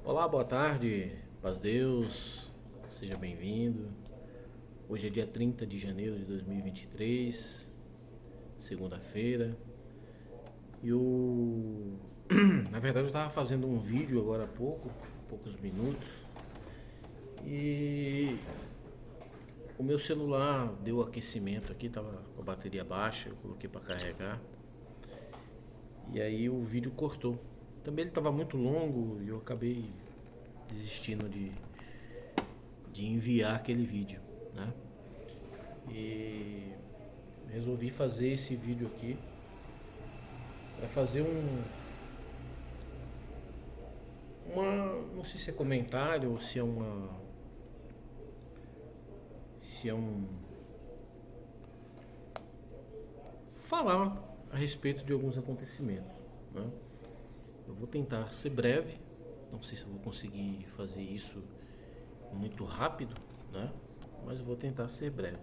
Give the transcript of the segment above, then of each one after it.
Olá, boa tarde, paz Deus, seja bem-vindo. Hoje é dia 30 de janeiro de 2023, segunda-feira. E o. Na verdade, eu estava fazendo um vídeo agora há poucos minutos, e o meu celular deu aquecimento aqui, estava com a bateria baixa, eu coloquei para carregar, e aí o vídeo cortou. Também ele estava muito longo e eu acabei desistindo de enviar aquele vídeo, né? E resolvi fazer esse vídeo aqui para fazer não sei se é comentário ou se é um falar a respeito de alguns acontecimentos, né? Eu vou tentar ser breve, não sei se eu vou conseguir fazer isso muito rápido, né? Mas eu vou tentar ser breve.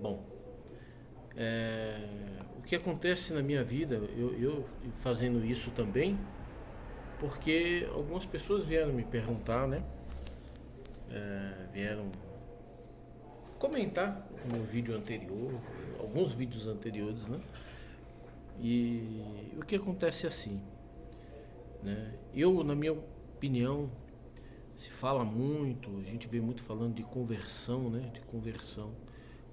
Bom, o que acontece na minha vida, eu fazendo isso também, porque algumas pessoas vieram me perguntar, né? Vieram comentar no vídeo anterior, alguns vídeos anteriores, né? E o que acontece é assim, né? Eu, na minha opinião, se fala muito, a gente vê muito falando de conversão, né? De conversão.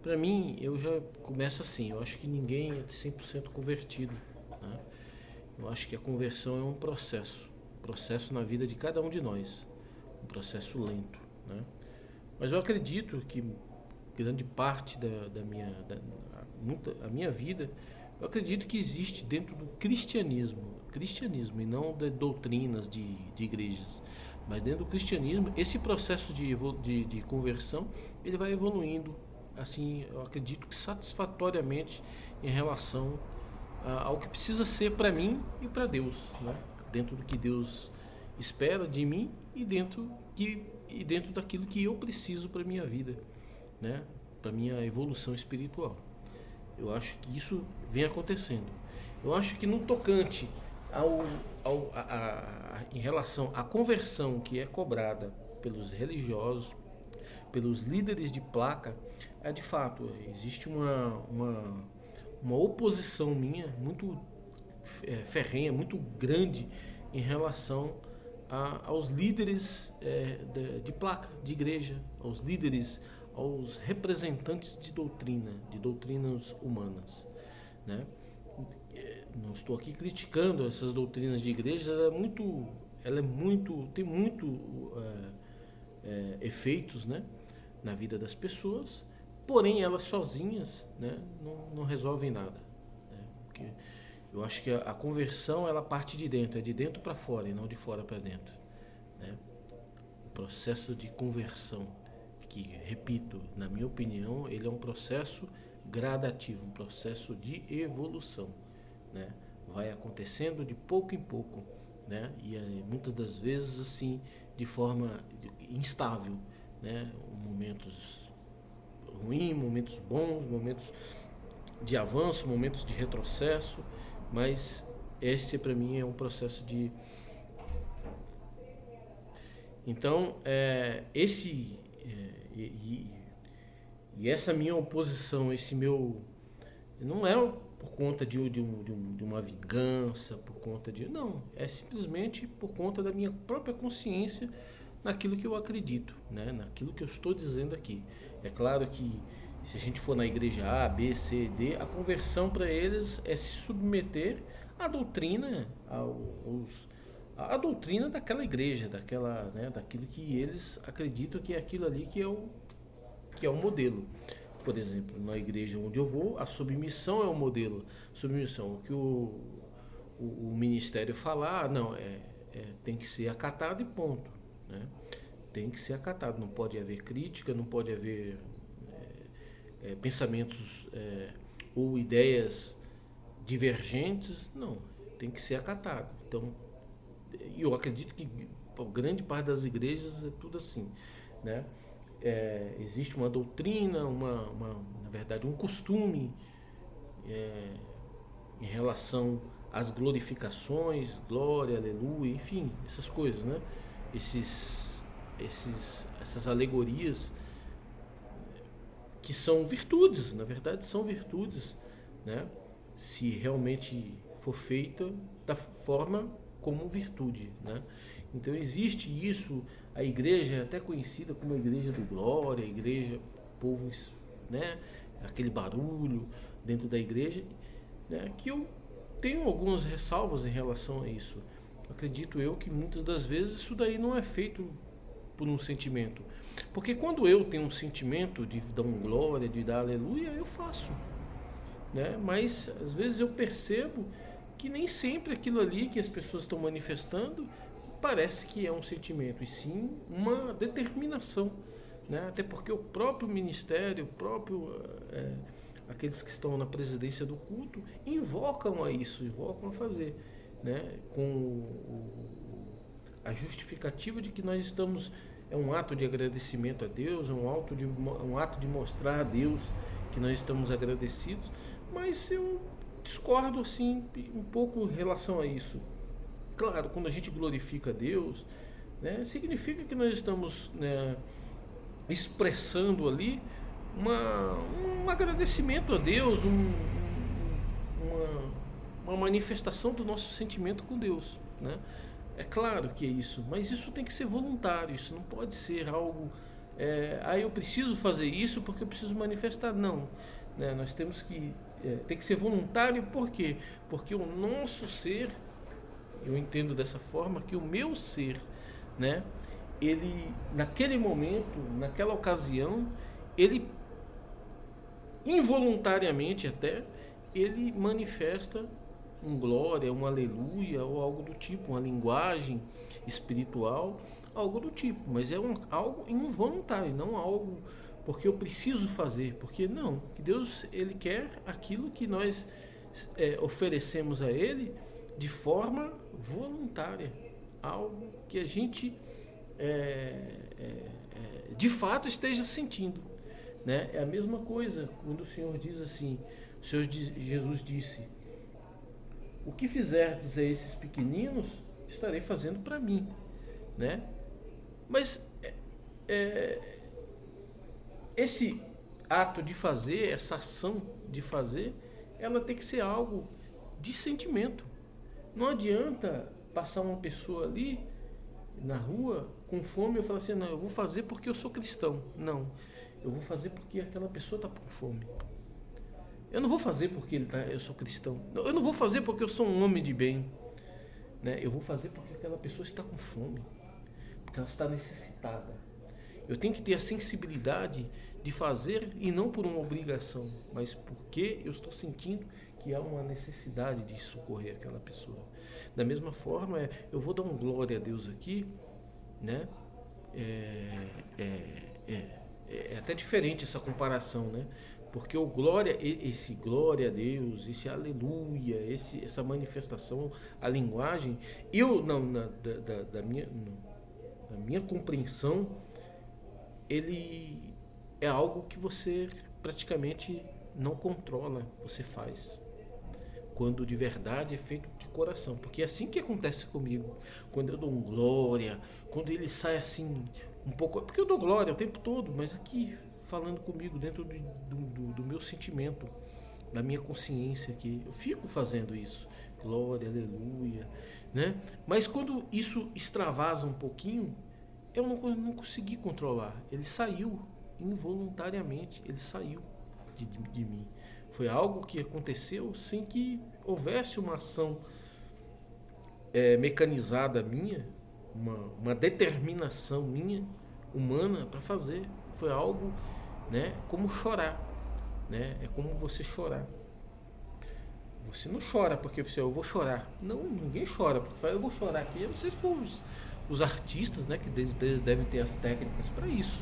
Para mim, eu já começo assim, eu acho que ninguém é 100% convertido, né? Eu acho que a conversão é um processo na vida de cada um de nós, um processo lento, né? Mas eu acredito que grande parte a minha vida, eu acredito que existe dentro do cristianismo e não de doutrinas de igrejas, mas dentro do cristianismo, esse processo de conversão, ele vai evoluindo, assim, eu acredito que satisfatoriamente em relação ao que precisa ser para mim e para Deus, né? Dentro do que Deus espera de mim e dentro daquilo que eu preciso para minha vida, né? Para minha evolução espiritual. Eu acho que isso vem acontecendo. Eu acho que no tocante ao, em relação à conversão que é cobrada pelos religiosos, pelos líderes de placa, é de fato, existe uma oposição minha muito ferrenha, muito grande em relação aos líderes de placa, de igreja, aos líderes, aos representantes de doutrinas humanas, né? Não estou aqui criticando essas doutrinas de igreja, tem muito efeitos, né, na vida das pessoas, porém elas sozinhas, né, não resolvem nada, né? Porque eu acho que a conversão ela parte de dentro, é de dentro para fora e não de fora para dentro, né? O processo de conversão, que repito, na minha opinião, ele é um processo gradativo, um processo de evolução, né? Vai acontecendo de pouco em pouco, né? E muitas das vezes assim de forma instável, né? Momentos ruins, momentos bons, momentos de avanço, momentos de retrocesso, mas esse para mim é um processo de. Então, e essa minha oposição, esse meu. Não é por conta de uma vingança, por conta de. Não, é simplesmente por conta da minha própria consciência naquilo que eu acredito, né? Naquilo que eu estou dizendo aqui. É claro que se a gente for na igreja A, B, C, D, a conversão para eles é se submeter à doutrina, a doutrina daquela igreja, né, daquilo que eles acreditam que é aquilo ali que é o modelo. Por exemplo, na igreja onde eu vou, a submissão é o modelo. Submissão, o que o ministério falar, não, tem que ser acatado e ponto, né? Tem que ser acatado, não pode haver crítica, não pode haver pensamentos ou ideias divergentes, não, tem que ser acatado. Então, eu acredito que grande parte das igrejas é tudo assim, né? Existe uma doutrina, na verdade, um costume em relação as glorificações, glória, aleluia, enfim, essas coisas, né? Essas alegorias que são virtudes, na verdade são virtudes, né? Se realmente for feita da forma como virtude, né? Então existe isso, a igreja é até conhecida como a igreja do glória, a igreja, povo, né? Aquele barulho dentro da igreja, né? Que eu tenho algumas ressalvas em relação a isso. Acredito eu que muitas das vezes isso daí não é feito por um sentimento. Porque quando eu tenho um sentimento de dar um glória, de dar aleluia, eu faço, né? Mas às vezes eu percebo que nem sempre aquilo ali que as pessoas estão manifestando parece que é um sentimento, e sim uma determinação, né? Até porque o próprio ministério, o próprio aqueles que estão na presidência do culto invocam a isso, invocam a fazer, né? A justificativa de que nós estamos, é um ato de agradecimento a Deus, é um ato de mostrar a Deus que nós estamos agradecidos. Mas eu discordo assim um pouco em relação a isso. Claro, quando a gente glorifica a Deus, né, significa que nós estamos, né, expressando ali um agradecimento a Deus, uma manifestação do nosso sentimento com Deus, né? É claro que é isso, mas isso tem que ser voluntário, isso não pode ser algo, eu preciso fazer isso porque eu preciso manifestar, não, né? Nós temos que, tem que ser voluntário, por quê? Porque o nosso ser, eu entendo dessa forma, que o meu ser, né, ele, naquele momento, naquela ocasião, ele involuntariamente até, ele manifesta um glória, um aleluia ou algo do tipo, uma linguagem espiritual, algo do tipo, mas é algo involuntário, não algo porque eu preciso fazer, porque não, que Deus, ele quer aquilo que nós oferecemos a ele de forma voluntária, algo que a gente de fato esteja sentindo, né? É a mesma coisa quando o Senhor diz assim, Jesus disse: o que fizerdes a esses pequeninos, estarei fazendo para mim, né? Mas esse ato de fazer, essa ação de fazer, ela tem que ser algo de sentimento. Não adianta passar uma pessoa ali na rua com fome e eu falar assim, não, eu vou fazer porque eu sou cristão. Não, eu vou fazer porque aquela pessoa está com fome. Eu não vou fazer porque eu sou cristão. Eu não vou fazer porque eu sou um homem de bem, né? Eu vou fazer porque aquela pessoa está com fome, porque ela está necessitada. Eu tenho que ter a sensibilidade de fazer, e não por uma obrigação, mas porque eu estou sentindo que há uma necessidade de socorrer aquela pessoa. Da mesma forma, eu vou dar um glória a Deus aqui, né? É até diferente essa comparação, né? Porque esse glória a Deus, esse aleluia, essa manifestação, a linguagem, eu não, da minha compreensão, ele é algo que você praticamente não controla, você faz. Quando de verdade é feito de coração. Porque é assim que acontece comigo. Quando eu dou um glória, quando ele sai assim, um pouco. Porque eu dou glória o tempo todo, mas aqui falando comigo, dentro do meu sentimento, da minha consciência aqui. Eu fico fazendo isso. Glória, aleluia, né? Mas quando isso extravasa um pouquinho, eu não consegui controlar. Ele saiu involuntariamente, ele saiu de mim. Foi algo que aconteceu sem que houvesse uma ação mecanizada minha, uma determinação minha, humana, para fazer. Foi algo, né, como chorar, né? É como você chorar. Você não chora porque você, eu vou chorar. Não, ninguém chora porque fala, eu vou chorar aqui. Eu não sei se for os artistas, né, que devem ter as técnicas para isso,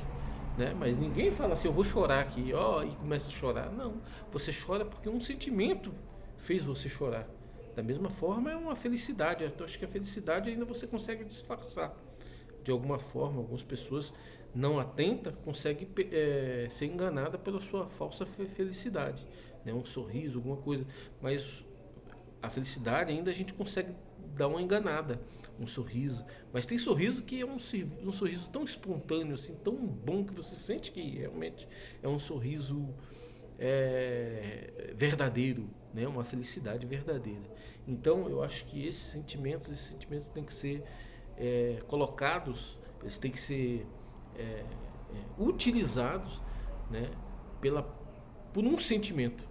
né? Mas ninguém fala assim, eu vou chorar aqui, ó, e começa a chorar. Não, você chora porque um sentimento fez você chorar. Da mesma forma é uma felicidade. Eu acho que a felicidade ainda você consegue disfarçar de alguma forma. Algumas pessoas não atenta, conseguem ser enganada pela sua falsa felicidade, né? Um sorriso, alguma coisa. Mas a felicidade ainda a gente consegue dar uma enganada, um sorriso. Mas tem sorriso que é um sorriso tão espontâneo, assim, tão bom, que você sente que realmente é um sorriso verdadeiro, né? Uma felicidade verdadeira. Então eu acho que esses sentimentos têm que ser colocados, eles têm que ser utilizados, né? Pela, por um sentimento,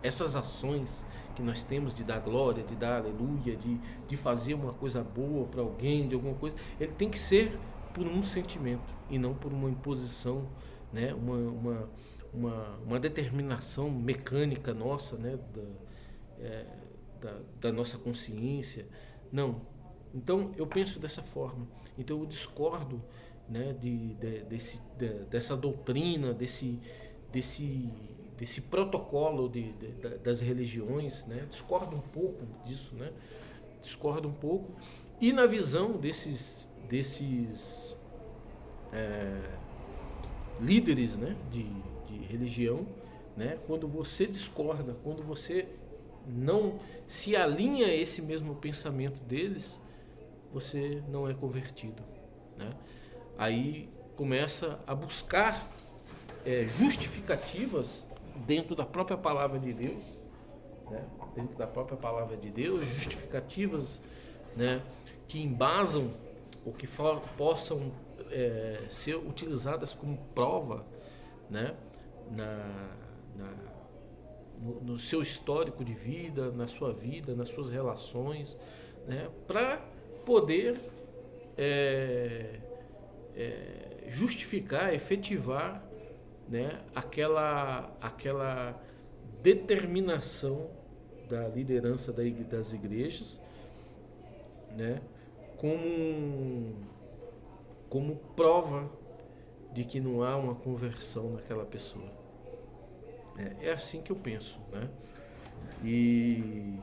Essas ações que nós temos de dar glória, de dar aleluia, de fazer uma coisa boa para alguém, de alguma coisa, ele tem que ser por um sentimento e não por uma imposição, né? Uma determinação mecânica nossa, né? Da nossa consciência. Não. Então eu penso dessa forma. Então eu discordo, né? Dessa doutrina, desse protocolo das religiões, né? Discordo um pouco disso, né? Discordo um pouco. E na visão desses líderes, né? De religião, né? Quando você discorda, quando você não se alinha a esse mesmo pensamento deles, você não é convertido, né? Aí começa a buscar justificativas dentro da própria palavra de Deus, né? Dentro da própria palavra de Deus, justificativas, né? Que embasam ou que possam ser utilizadas como prova, né? No seu histórico de vida, na sua vida, nas suas relações, né? Para poder justificar, efetivar, né? Aquela determinação da liderança das igrejas, né? Como prova de que não há uma conversão naquela pessoa. É assim que eu penso, né? E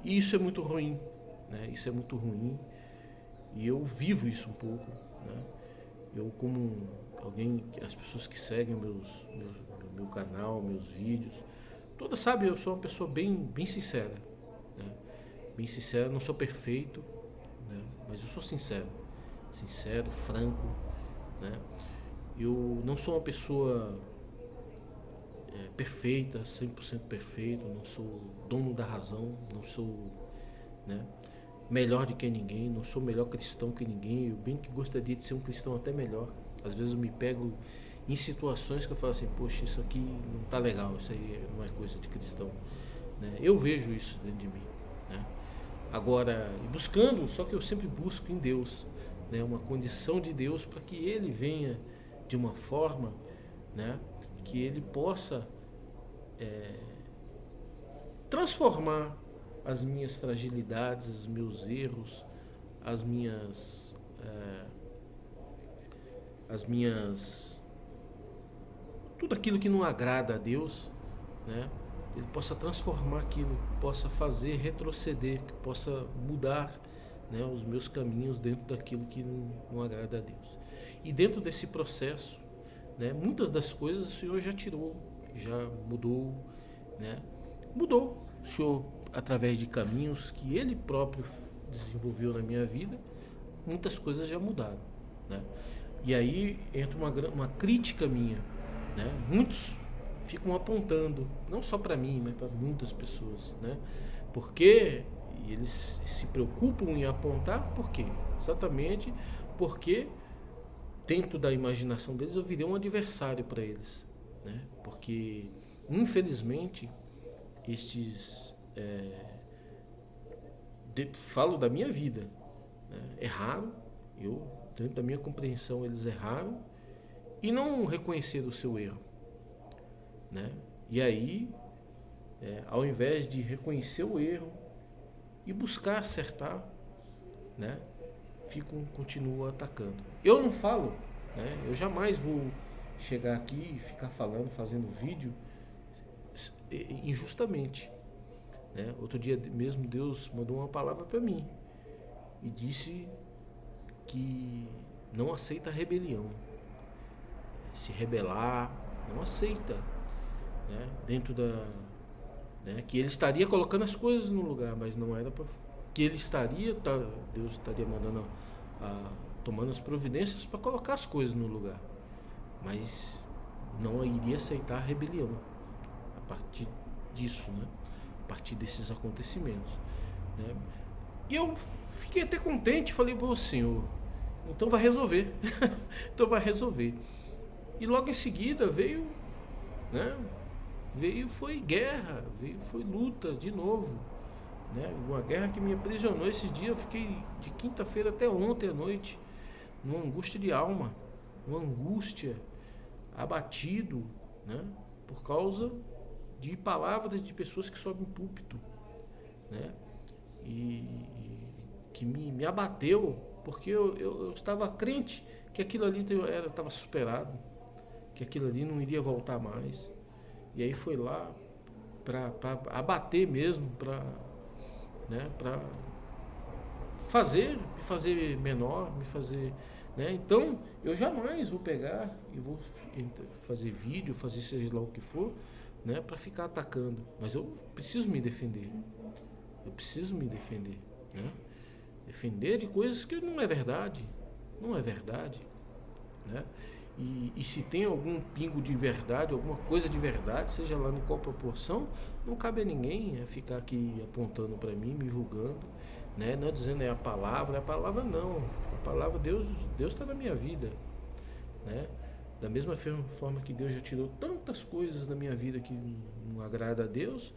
isso é muito ruim, né? Isso é muito ruim, e eu vivo isso um pouco, né? Eu, como alguém, as pessoas que seguem meu canal, meus vídeos, todas sabem, eu sou uma pessoa bem sincera, né? Bem sincera, não sou perfeito, né? Mas eu sou sincero, franco, né? Eu não sou uma pessoa perfeita, 100% perfeito, não sou dono da razão, não sou, né, melhor do que ninguém, não sou melhor cristão que ninguém. Eu bem que gostaria de ser um cristão até melhor. Às vezes eu me pego em situações que eu falo assim, poxa, isso aqui não tá legal, isso aí não é coisa de cristão, né? Eu vejo isso dentro de mim, né? Agora, buscando, só que eu sempre busco em Deus, né, uma condição de Deus para que Ele venha de uma forma, né, que Ele possa transformar as minhas fragilidades, os meus erros, as minhas tudo aquilo que não agrada a Deus, né? Ele possa transformar aquilo, possa fazer retroceder, que possa mudar, né, os meus caminhos dentro daquilo que não agrada a Deus. E dentro desse processo, né, muitas das coisas o Senhor já tirou, já mudou, né? Mudou. O Senhor, através de caminhos que Ele próprio desenvolveu na minha vida, muitas coisas já mudaram, né? E aí entra uma crítica minha, né? Muitos ficam apontando, não só para mim, mas para muitas pessoas, né? Porque eles se preocupam em apontar, por quê? Exatamente porque dentro da imaginação deles eu virei um adversário para eles, né? Porque infelizmente estes falo da minha vida, né? Erraram, eu dentro da minha compreensão eles erraram e não reconheceram o seu erro, né? E aí, ao invés de reconhecer o erro e buscar acertar, né, continuam atacando. Eu não falo, né? Eu jamais vou chegar aqui e ficar falando, fazendo vídeo injustamente, né? Outro dia mesmo Deus mandou uma palavra para mim e disse que não aceita a rebelião, se rebelar, não aceita, né? Dentro né? Que ele estaria colocando as coisas no lugar, mas não era para que ele estaria, Deus estaria mandando, tomando as providências para colocar as coisas no lugar, mas não iria aceitar a rebelião a partir disso, né? A partir desses acontecimentos, né? E eu fiquei até contente, falei, pô, Senhor, então vai resolver, então vai resolver. E logo em seguida veio, né? Foi guerra, foi luta de novo, né? Uma guerra que me aprisionou esse dia. Eu fiquei de quinta-feira até ontem à noite numa angústia de alma, uma angústia, abatido, né? Por causa de palavras de pessoas que sobem púlpito, né? E que me abateu, porque eu estava crente que aquilo ali estava superado, que aquilo ali não iria voltar mais. E aí foi lá para abater mesmo, para, né, para me fazer menor, me fazer, né? Então eu jamais vou pegar e vou fazer vídeo, fazer seja lá o que for, né, para ficar atacando. Mas eu preciso me defender. Eu preciso me defender, né? Defender de coisas que não é verdade, não é verdade, né? E se tem algum pingo de verdade, alguma coisa de verdade, seja lá em qual proporção, não cabe a ninguém ficar aqui apontando para mim, me julgando, né? Não dizendo a palavra não. A palavra Deus está na minha vida, né? Da mesma forma que Deus já tirou tantas coisas da minha vida que não agrada a Deus,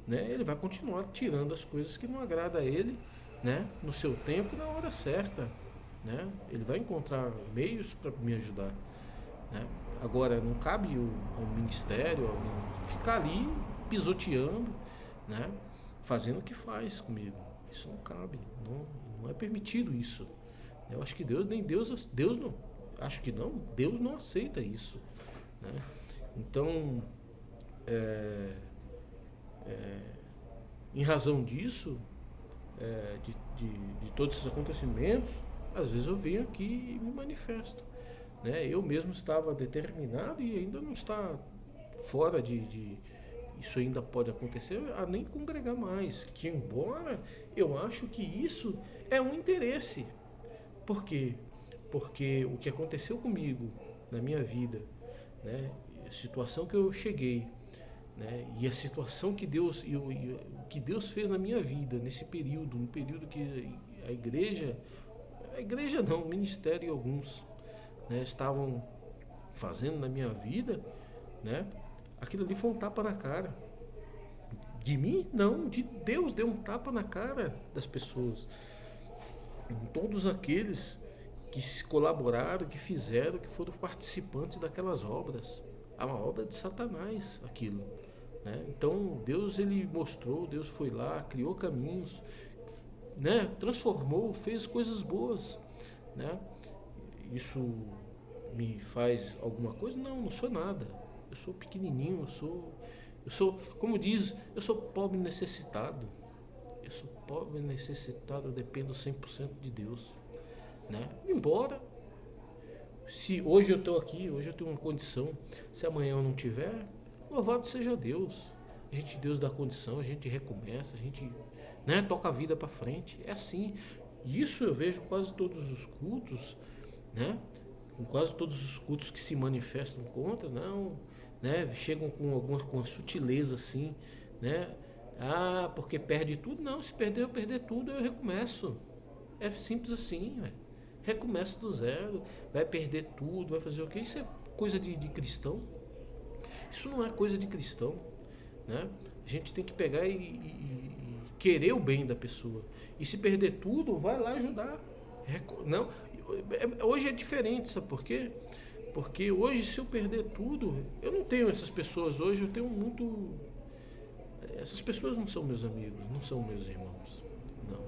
né? Ele vai continuar tirando as coisas que não agrada a Ele, né? No seu tempo, na hora certa, né? Ele vai encontrar meios para me ajudar, né? Agora, não cabe ao ministério ficar ali pisoteando, né? Fazendo o que faz comigo. Isso não cabe, não é permitido isso. Eu acho que Deus não, acho que não, Deus não aceita isso, né? Então, em razão disso, de todos esses acontecimentos, às vezes eu venho aqui e me manifesto, né? Eu mesmo estava determinado e ainda não está fora isso ainda pode acontecer, a nem congregar mais, que embora eu acho que isso é um interesse. Por quê? Porque o que aconteceu comigo na minha vida, né? A situação que eu cheguei, né? E a situação que Deus e o que Deus fez na minha vida nesse período, um período que a igreja não, o ministério e alguns, né, estavam fazendo na minha vida, né? Aquilo ali foi um tapa na cara. De mim? Não, de Deus deu um tapa na cara das pessoas. Todos aqueles que colaboraram, que fizeram, que foram participantes daquelas obras. É uma obra de Satanás aquilo, né? Então Deus ele mostrou, Deus foi lá, criou caminhos, né? Transformou, fez coisas boas, né? Isso me faz alguma coisa? Não, não sou nada. Eu sou pequenininho, eu sou, como diz, eu sou pobre e necessitado. Eu sou pobre e necessitado, eu dependo 100% de Deus, né? Embora, se hoje eu estou aqui, hoje eu tenho uma condição, se amanhã eu não tiver, louvado seja Deus. Deus dá condição, a gente recomeça, a gente, né, toca a vida para frente. É assim. Isso eu vejo quase todos os cultos, né? Com quase todos os cultos que se manifestam contra, não, né? Chegam com uma sutileza assim, né? Ah, porque perde tudo? Não, se eu perder tudo, eu recomeço. É simples assim, velho. Recomeça do zero, vai perder tudo, vai fazer o quê? Isso é coisa de cristão? Isso não é coisa de cristão, né? A gente tem que pegar e querer o bem da pessoa. E se perder tudo, vai lá ajudar. Não, hoje é diferente, sabe por quê? Porque hoje, se eu perder tudo, eu não tenho essas pessoas hoje, eu tenho muito. Essas pessoas não são meus amigos, não são meus irmãos. Não.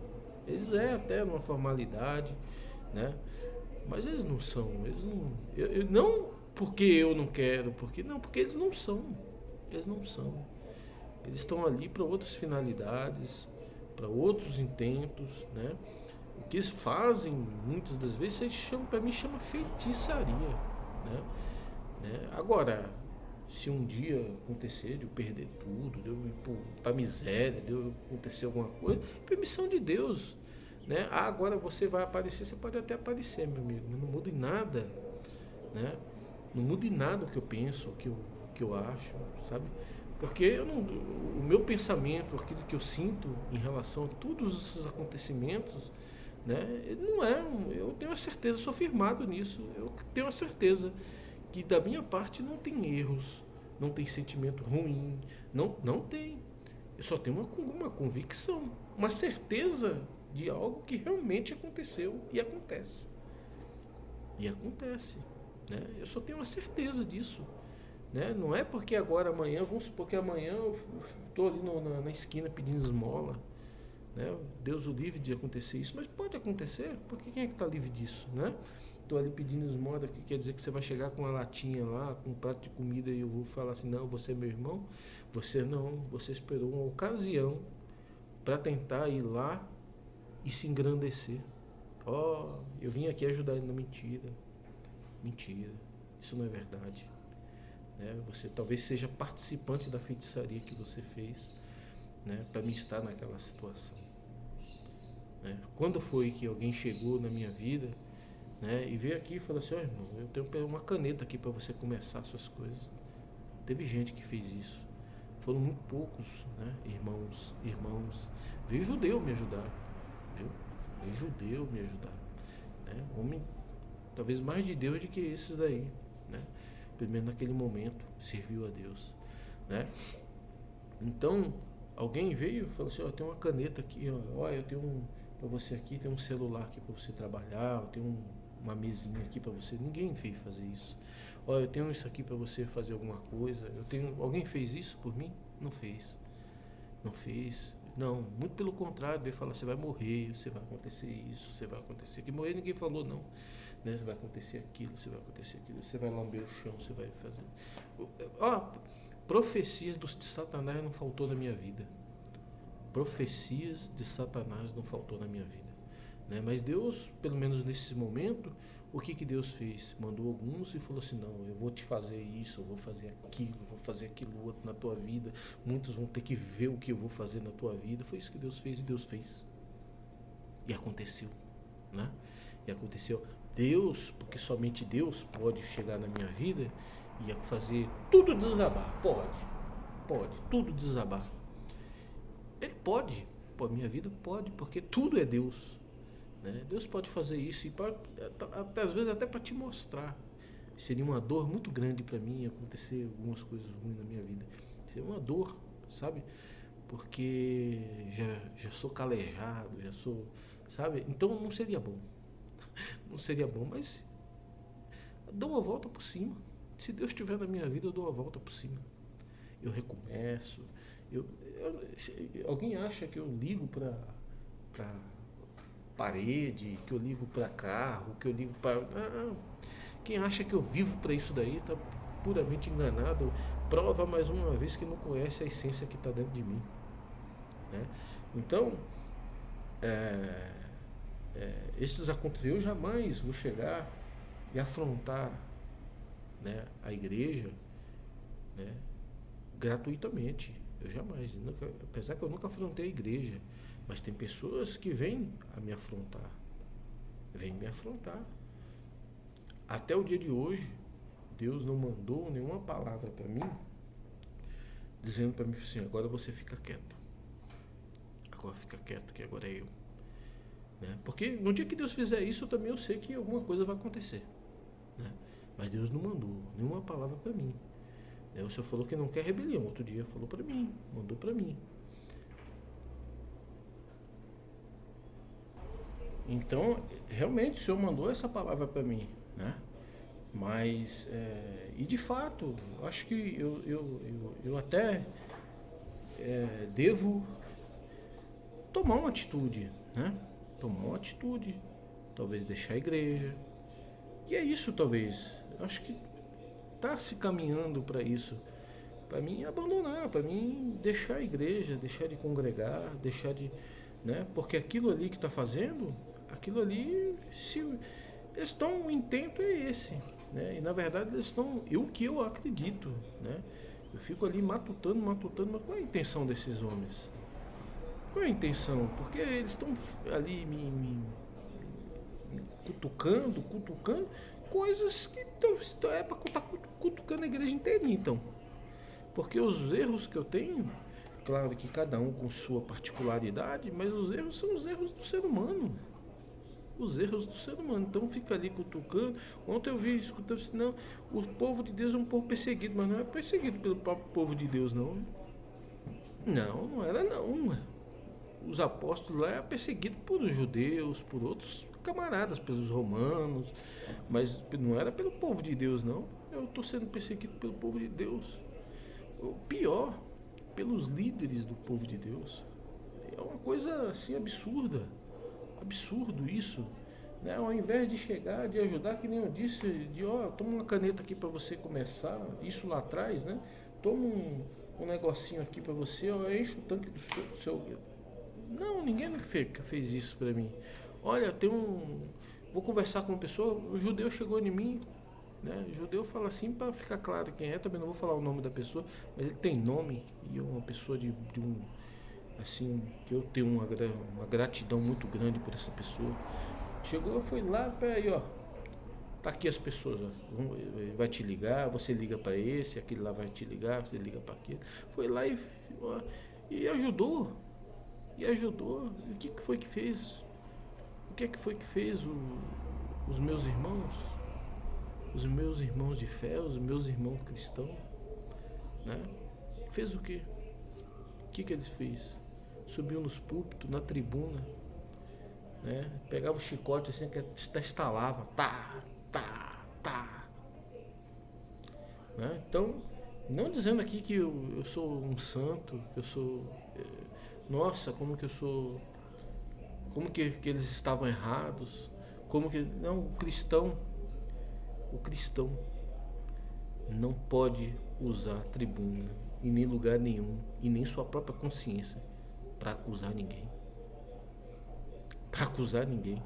Eles até uma formalidade, né? Mas eles não são. Eles não. Não porque eu não quero, porque eles não são. Eles não são. Eles estão ali para outras finalidades, para outros intentos, né? O que eles fazem muitas das vezes, para mim chama feitiçaria, né? Agora, se um dia acontecer de eu perder tudo, de eu ir pra miséria, de eu acontecer alguma coisa, permissão de Deus, né? Ah, agora você vai aparecer, você pode até aparecer, meu amigo, mas não muda em nada, né? Não muda em nada o que eu penso, que eu acho, sabe? Porque eu não, o meu pensamento, aquilo que eu sinto em relação a todos esses acontecimentos, né? Não é, eu tenho a certeza, sou firmado nisso, eu tenho a certeza que da minha parte não tem erros, não tem sentimento ruim, não tem. Eu só tenho uma convicção, uma certeza de algo que realmente aconteceu e acontece. E acontece, né? Eu só tenho uma certeza disso, né? Não é porque agora amanhã, vamos supor que amanhã eu estou ali na esquina pedindo esmola, né? Deus o livre de acontecer isso, mas pode acontecer, porque quem é que está livre disso, né? Estou ali pedindo esmola, que quer dizer que você vai chegar com uma latinha lá, com um prato de comida e eu vou falar assim, não, você é meu irmão? Você não, você esperou uma ocasião para tentar ir lá e se engrandecer. Ó, eu vim aqui ajudar ele na mentira. Mentira, isso não é verdade, né? Você talvez seja participante da feitiçaria que você fez, né, para me estar naquela situação, né? Quando foi que alguém chegou na minha vida, né, e veio aqui e falou assim, ó, irmão, eu tenho uma caneta aqui para você começar suas coisas? Teve gente que fez isso, foram muito poucos, né, irmãos. Veio judeu me ajudar, viu? Veio judeu me ajudar, né? Homem talvez mais de Deus do que esses daí, né? Pelo menos naquele momento serviu a Deus, né? Então alguém veio e falou assim, ó, tem uma caneta aqui, ó, eu tenho para você aqui, tem um celular aqui para você trabalhar, eu tenho uma mesinha aqui para você. Ninguém veio fazer isso. Ó, eu tenho isso aqui para você fazer alguma coisa. Alguém fez isso por mim? Não fez. Não fez. Não, muito pelo contrário, veio falar, você vai morrer, você vai acontecer isso, você vai acontecer aquilo. Morrer ninguém falou não, né? Você vai acontecer aquilo, você vai acontecer aquilo, você vai lamber o chão, você vai fazer. Ó, profecias de Satanás não faltou na minha vida. Profecias de Satanás não faltou na minha vida, né? Mas Deus, pelo menos nesse momento, o que Deus fez? Mandou alguns e falou assim, não, eu vou te fazer isso, eu vou fazer aquilo, eu vou fazer aquilo outro na tua vida, muitos vão ter que ver o que eu vou fazer na tua vida. Foi isso que Deus fez e Deus fez. E aconteceu, né? E aconteceu. Deus, porque somente Deus pode chegar na minha vida e fazer tudo desabar. Pode, tudo desabar. Ele pode, pô, minha vida pode, porque tudo é Deus, né? Deus pode fazer isso e pode, até, às vezes até para te mostrar. Seria uma dor muito grande para mim acontecer algumas coisas ruins na minha vida. Seria uma dor, sabe? Porque já sou calejado, já sou, sabe? Então não seria bom. Não seria bom, mas dou uma volta por cima. Se Deus estiver na minha vida, eu dou uma volta por cima. Eu recomeço. Alguém acha que eu ligo para parede, que eu ligo para carro, que eu ligo para... Quem acha que eu vivo para isso daí está puramente enganado. Prova mais uma vez que não conhece a essência que está dentro de mim, né? Então, esses acontecimentos, eu jamais vou chegar e afrontar, né, a igreja, né, gratuitamente. Eu jamais, nunca, apesar que eu nunca afrontei a igreja, mas tem pessoas que vêm a me afrontar, até o dia de hoje. Deus não mandou nenhuma palavra para mim dizendo para mim assim, agora você fica quieto, que agora é eu, né? Porque no dia que Deus fizer isso, também eu sei que alguma coisa vai acontecer, né? Mas Deus não mandou nenhuma palavra para mim. O Senhor falou que não quer rebelião. Outro dia falou para mim, mandou para mim. Então, realmente o Senhor mandou essa palavra para mim, né? Mas, e de fato, acho que eu até devo tomar uma atitude, né? Tomar uma atitude, talvez deixar a igreja. E é isso, talvez. Acho que está se caminhando para isso, para mim abandonar, para mim deixar a igreja, deixar de congregar, deixar de, né? Porque aquilo ali que está fazendo, aquilo ali, se o intento é esse, né? E na verdade eles estão, o que eu acredito, né? Eu fico ali matutando, mas qual é a intenção desses homens? Qual é a intenção? Porque eles estão ali me cutucando coisas que é para estar cutucando a igreja inteirinha, então. Porque os erros que eu tenho, claro que cada um com sua particularidade, mas os erros são os erros do ser humano. Os erros do ser humano. Então fica ali cutucando. Ontem eu vi, escutando assim, não, o povo de Deus é um povo perseguido, mas não é perseguido pelo próprio povo de Deus, não. Não, não era não. Os apóstolos lá eram perseguidos por judeus, por outros camaradas, pelos romanos, mas não era pelo povo de Deus, não. Eu estou sendo perseguido pelo povo de Deus. O pior, pelos líderes do povo de Deus. É uma coisa assim absurda. Absurdo isso. Né? Ao invés de chegar, de ajudar, que nem eu disse, toma uma caneta aqui para você começar, isso lá atrás, né? Toma um negocinho aqui para você, enche o tanque do seu. Não, ninguém fez isso para mim. Olha, vou conversar com uma pessoa, o judeu chegou em mim, né? O judeu fala assim para ficar claro quem é, também não vou falar o nome da pessoa, mas ele tem nome e é uma pessoa de um assim, que eu tenho uma gratidão muito grande por essa pessoa. Chegou, foi lá, peraí, tá aqui as pessoas, vai te ligar, você liga para esse, aquele lá vai te ligar, você liga para aquele. Foi lá e ajudou. E ajudou. E o que foi que fez? O que foi que fez os meus irmãos? Os meus irmãos de fé, os meus irmãos cristãos, né? Fez o quê? O que eles fez? Subiu nos púlpitos, na tribuna, né? Pegava o chicote assim, que estalava, tá. Né? Então, não dizendo aqui que eu sou um santo, que eu sou... nossa, como que eu sou... Como que eles estavam errados? Como que... Não, o cristão não pode usar tribuna em nem lugar nenhum, e nem sua própria consciência, para acusar ninguém. Para acusar ninguém.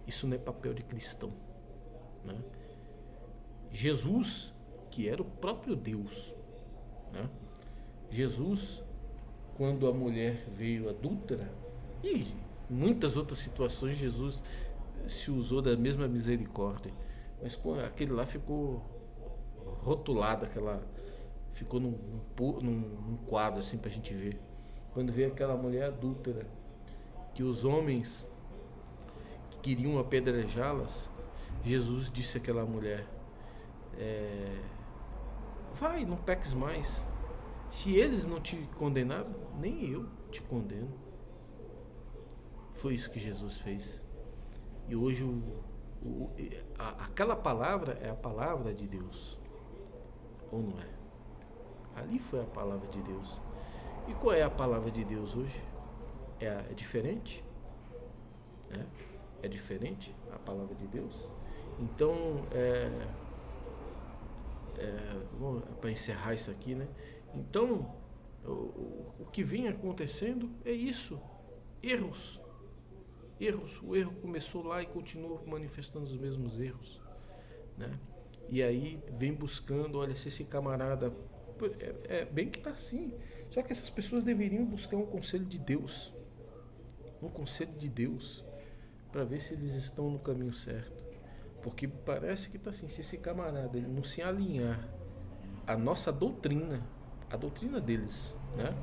Isso não é papel de cristão, né? Jesus, que era o próprio Deus, né? Jesus, quando a mulher veio adúltera, e muitas outras situações, Jesus se usou da mesma misericórdia, mas aquele lá ficou rotulado, ficou num quadro assim pra gente ver. Quando veio aquela mulher adúltera, que os homens que queriam apedrejá-las, Jesus disse àquela mulher: vai, não peques mais. Se eles não te condenaram, nem eu te condeno. Foi isso que Jesus fez. E hoje aquela palavra é a palavra de Deus, ou não é? Ali foi a palavra de Deus. E qual é a palavra de Deus hoje? É diferente? É diferente a palavra de Deus? Então, para encerrar isso aqui, né? Então, o que vem acontecendo é isso. Erros. O erro começou lá e continua manifestando os mesmos erros, né? E aí vem buscando, olha, se esse camarada... bem que tá assim. Só que essas pessoas deveriam buscar um conselho de Deus. Um conselho de Deus, para ver se eles estão no caminho certo. Porque parece que tá assim, se esse camarada ele não se alinhar à nossa doutrina, a doutrina deles, né?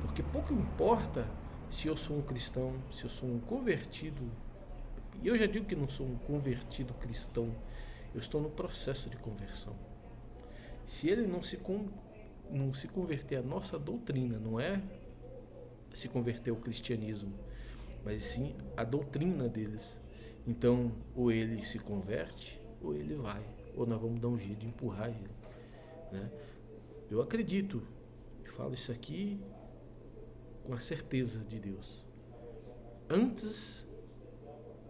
Porque pouco importa se eu sou um cristão, se eu sou um convertido. E eu já digo que não sou um convertido cristão, eu estou no processo de conversão. Se ele não se converter à nossa doutrina, não é se converter ao cristianismo, mas sim a doutrina deles. Então, ou ele se converte, ou ele vai, ou nós vamos dar um jeito de empurrar ele, né? Eu acredito, e falo isso aqui com a certeza de Deus. Antes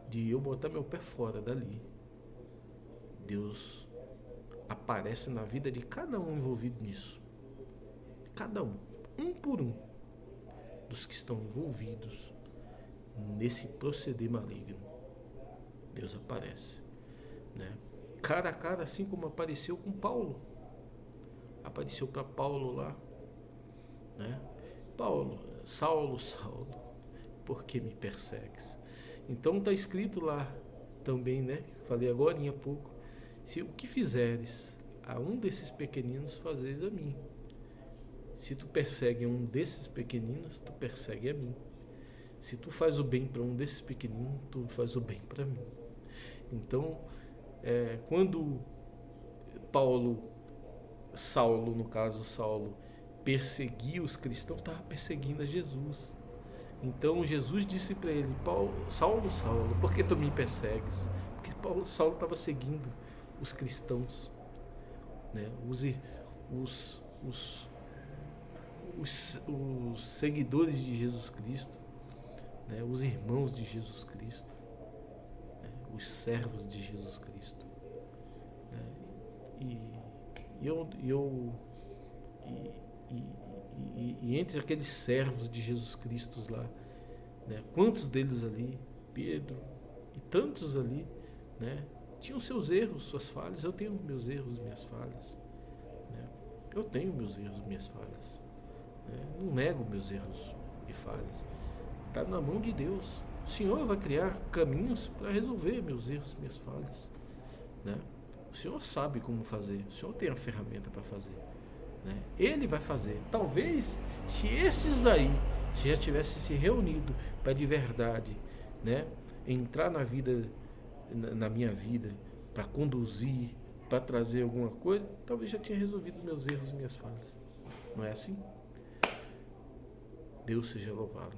de eu botar meu pé fora dali, Deus aparece na vida de cada um envolvido nisso. Cada um por um, dos que estão envolvidos nesse proceder maligno. Deus aparece, né? cara a cara, assim como apareceu com Paulo. Apareceu para Paulo lá, né? Paulo, Saulo, Saulo, por que me persegues? Então está escrito lá também, né? Falei agora há pouco. Se o que fizeres a um desses pequeninos, fazeres a mim. Se tu persegue um desses pequeninos, tu persegue a mim. Se tu faz o bem para um desses pequeninos, tu faz o bem para mim. Então, quando Saulo, no caso Saulo, perseguia os cristãos, estava perseguindo a Jesus. Então Jesus disse para ele: Saulo, Saulo, por que tu me persegues? Porque Saulo estava seguindo os cristãos, né? Os seguidores de Jesus Cristo, né? Os irmãos de Jesus Cristo, né? Os servos de Jesus Cristo, né? E entre aqueles servos de Jesus Cristo lá, né? Quantos deles ali, Pedro e tantos ali, né? Tinham seus erros, suas falhas. Eu tenho meus erros, minhas falhas, né? Eu tenho meus erros, minhas falhas, né? Não nego meus erros e falhas. Está na mão de Deus. O Senhor vai criar caminhos para resolver meus erros, minhas falhas, né? O Senhor sabe como fazer. O Senhor tem a ferramenta para fazer, né? Ele vai fazer. Talvez se esses aí já tivessem se reunido para de verdade, né, entrar na vida, na minha vida, para conduzir, para trazer alguma coisa, talvez já tinha resolvido meus erros e minhas falhas. Não é assim? Deus seja louvado.